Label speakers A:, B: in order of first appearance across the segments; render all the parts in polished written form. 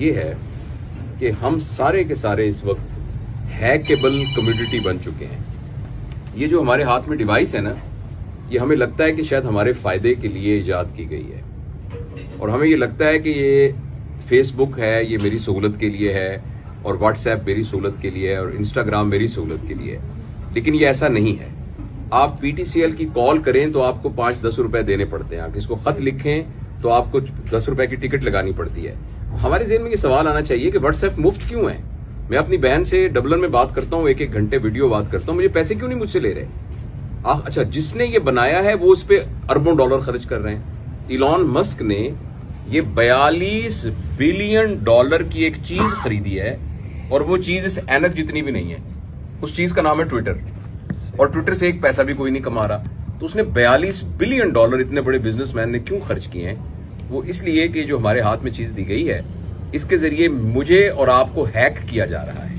A: یہ ہے کہ ہم سارے کے سارے اس وقت ہیکیبل کمیونٹی بن چکے ہیں. یہ جو ہمارے ہاتھ میں ڈیوائس ہے نا، یہ ہمیں لگتا ہے کہ شاید ہمارے فائدے کے لیے ایجاد کی گئی ہے، اور ہمیں یہ لگتا ہے کہ یہ فیس بک ہے یہ میری سہولت کے لیے ہے، اور واٹس ایپ میری سہولت کے لیے ہے، اور انسٹاگرام میری سہولت کے لیے ہے. لیکن یہ ایسا نہیں ہے. آپ پی ٹی سی ایل کی کال کریں تو آپ کو 5-10 روپے دینے پڑتے ہیں. کسی کو خط لکھیں تو آپ کو 10 روپے کی ٹکٹ لگانی پڑتی ہے. ہمارے ذہن میں یہ سوال آنا چاہیے کہ واٹس ایپ مفت کیوں ہے؟ میں اپنی بہن سے ڈبلن میں بات کرتا ہوں، 1 گھنٹے ویڈیو بات کرتا ہوں، مجھے پیسے کیوں نہیں مجھ سے لے رہے؟ اچھا، جس نے یہ بنایا ہے وہ اس پہ اربوں ڈالر خرچ کر رہے ہیں. ایلان مسک نے یہ 42 بلین ڈالر کی ایک چیز خریدی ہے، اور وہ چیز اس اینک جتنی بھی نہیں ہے. اس چیز کا نام ہے ٹویٹر، اور ٹویٹر سے ایک پیسہ بھی کوئی نہیں کما رہا. تو اس نے 42 بلین ڈالر اتنے بڑے بزنس مین نے کیوں خرچ کیے ہیں؟ وہ اس لیے کہ جو ہمارے ہاتھ میں چیز دی گئی ہے اس کے ذریعے مجھے اور آپ کو ہیک کیا جا رہا ہے.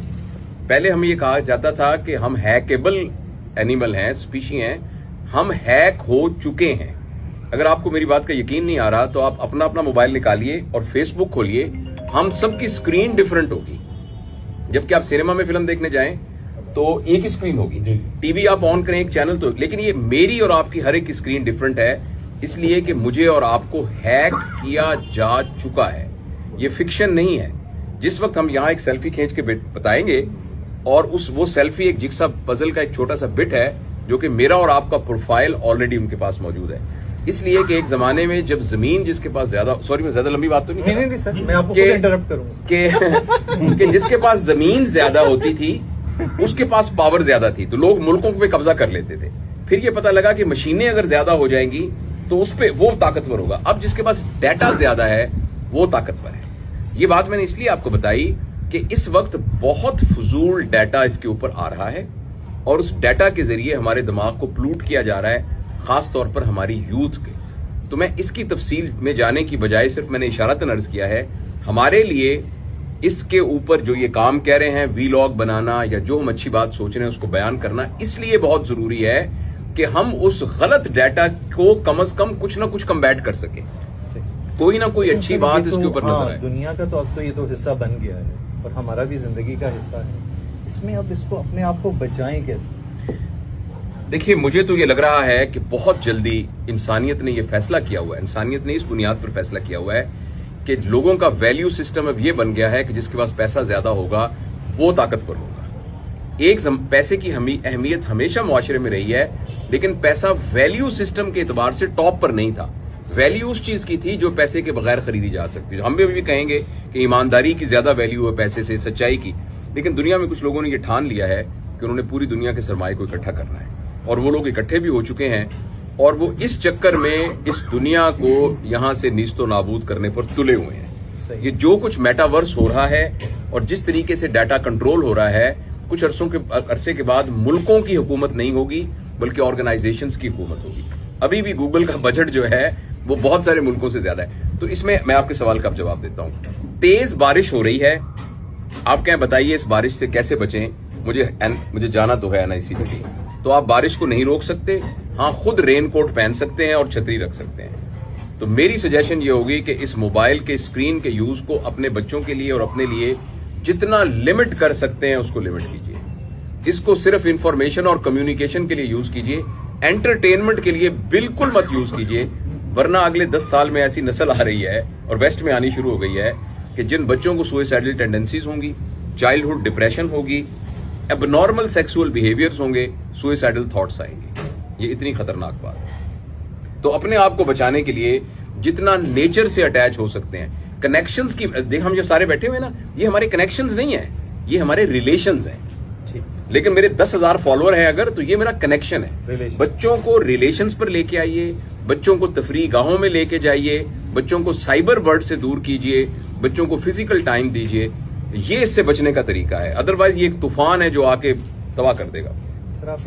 A: پہلے ہمیں یہ کہا جاتا تھا کہ ہم ہیکیبل اینیمل ہیں، اسپیشی ہیں. ہم ہیک ہو چکے ہیں. اگر آپ کو میری بات کا یقین نہیں آ رہا تو آپ اپنا موبائل نکالیے اور فیس بک کھولیے. ہم سب کی اسکرین ڈفرنٹ ہوگی. جبکہ آپ سینما میں فلم دیکھنے جائیں تو ایک اسکرین ہوگی، ٹی وی آپ آن کریں ایک چینل تو، لیکن یہ میری اور آپ کی ہر ایک اسکرین ڈفرنٹ ہے، اس لیے کہ مجھے اور آپ کو ہیک کیا جا چکا ہے. یہ فکشن نہیں ہے. جس وقت ہم یہاں ایک سیلفی کھینچ کے بتائیں گے، اور وہ سیلفی ایک جگسا پزل کا ایک چھوٹا سا بٹ ہے جو کہ میرا اور آپ کا پروفائل آلریڈی ان کے پاس موجود ہے. اس لیے کہ ایک زمانے میں جب زمین جس کے پاس زیادہ، سوری میں زیادہ لمبی بات تو نہیں
B: سر، میں آپ کو انٹرپٹ کروں گا
A: کہ جس کے پاس زمین زیادہ ہوتی تھی اس کے پاس پاور زیادہ تھی، تو لوگ ملکوں پہ قبضہ کر لیتے تھے. پھر یہ پتا لگا کہ مشینیں اگر زیادہ ہو جائیں گی تو اس پہ وہ طاقتور ہوگا. اب جس کے پاس ڈیٹا زیادہ ہے وہ طاقتور ہے. یہ بات میں نے اس لیے آپ کو بتائی کہ اس وقت بہت فضول ڈیٹا اس کے اوپر آ رہا ہے، اور اس ڈیٹا کے ذریعے ہمارے دماغ کو پلوٹ کیا جا رہا ہے، خاص طور پر ہماری یوتھ کے. تو میں اس کی تفصیل میں جانے کی بجائے صرف میں نے اشارتاً عرض کیا ہے، ہمارے لیے اس کے اوپر جو یہ کام کہہ رہے ہیں، وی لاگ بنانا یا جو ہم اچھی بات سوچ رہے ہیں اس کو بیان کرنا، اس لیے بہت ضروری ہے کہ ہم اس غلط ڈیٹا کو کم از کم کچھ نہ کچھ کمبیٹ کر سکیں. کوئی نہ کوئی اچھی بات اس کے اوپر نظر آئے.
B: دنیا کا تو اب تو یہ تو حصہ بن گیا ہے، اور ہمارا بھی زندگی کا حصہ ہے. اس میں اب اس کو اپنے آپ کو بچائیں کیسے؟
A: دیکھیے، مجھے تو یہ لگ رہا ہے کہ بہت جلدی انسانیت نے یہ فیصلہ کیا ہوا ہے، انسانیت نے اس بنیاد پر فیصلہ کیا ہوا ہے کہ لوگوں کا ویلیو سسٹم اب یہ بن گیا ہے کہ جس کے پاس پیسہ زیادہ ہوگا وہ طاقتور ہوگا. پیسے کی اہمیت ہمیشہ معاشرے میں رہی ہے، لیکن پیسہ ویلیو سسٹم کے اعتبار سے ٹاپ پر نہیں تھا. ویلیو اس چیز کی تھی جو پیسے کے بغیر خریدی جا سکتی. ہم بھی کہیں گے کہ ایمانداری کی زیادہ ویلیو ہے پیسے سے، سچائی کی. لیکن دنیا میں کچھ لوگوں نے یہ ٹھان لیا ہے کہ انہوں نے پوری دنیا کے سرمایہ کو اکٹھا کرنا ہے، اور وہ لوگ اکٹھے بھی ہو چکے ہیں، اور وہ اس چکر میں اس دنیا کو یہاں سے نیست و نابود کرنے پر تلے ہوئے ہیں. یہ جو کچھ میٹاورس ہو رہا ہے اور جس طریقے سے ڈیٹا کنٹرول ہو رہا ہے، کچھ عرصے کے بعد ملکوں کی حکومت نہیں ہوگی بلکہ آرگنائزیشنز کی حکومت ہوگی. ابھی بھی گوگل کا بجٹ جو ہے وہ بہت سارے ملکوں سے زیادہ ہے. تو اس میں آپ کے سوال کا جواب دیتا ہوں. تیز بارش ہو رہی ہے، آپ کہیں بتائیے اس بارش سے کیسے بچیں؟ مجھے جانا تو ہے NIC کے لیے، تو آپ بارش کو نہیں روک سکتے. ہاں، خود رین کوٹ پہن سکتے ہیں اور چھتری رکھ سکتے ہیں. تو میری سجیشن یہ ہوگی کہ اس موبائل کے اسکرین کے یوز کو اپنے بچوں کے لیے اور اپنے لیے جتنا لمٹ کر سکتے ہیں اس کو لمٹ کیجیے. اس کو صرف انفارمیشن اور کمیونیکیشن کے لیے یوز کیجیے، انٹرٹینمنٹ کے لیے بالکل مت یوز کیجیے. ورنہ اگلے 10 سال میں ایسی نسل آ رہی ہے اور ویسٹ میں آنی شروع ہو گئی ہے کہ جن بچوں کو سوئسائڈل ٹینڈنسیز ہوں گی، چائلڈہڈ ڈپریشن ہوگی، اب نارمل سیکسول بیہیویئرز ہوں گے، سوئسائڈل تھاٹس آئیں گے. یہ اتنی خطرناک بات ہے. تو اپنے آپ کو بچانے کے لیے جتنا نیچر سے اٹیچ ہو سکتے ہیں، کنیکشنز کی دیکھ، ہم جو سارے بیٹھے ہوئے نا، یہ ہمارے کنیکشنز نہیں ہیں، یہ ہمارے ریلیشنز ہیں. لیکن میرے 10,000 فالوور ہیں اگر، تو یہ میرا کنیکشن ہے. بچوں کو ریلیشنز پر لے کے آئیے، بچوں کو تفریح گاہوں میں لے کے جائیے، بچوں کو سائبر برڈ سے دور کیجیے، بچوں کو فزیکل ٹائم دیجیے. یہ اس سے بچنے کا طریقہ ہے. ادروائز یہ ایک طوفان ہے جو آ کے تباہ کر دے گا.
B: سر آپ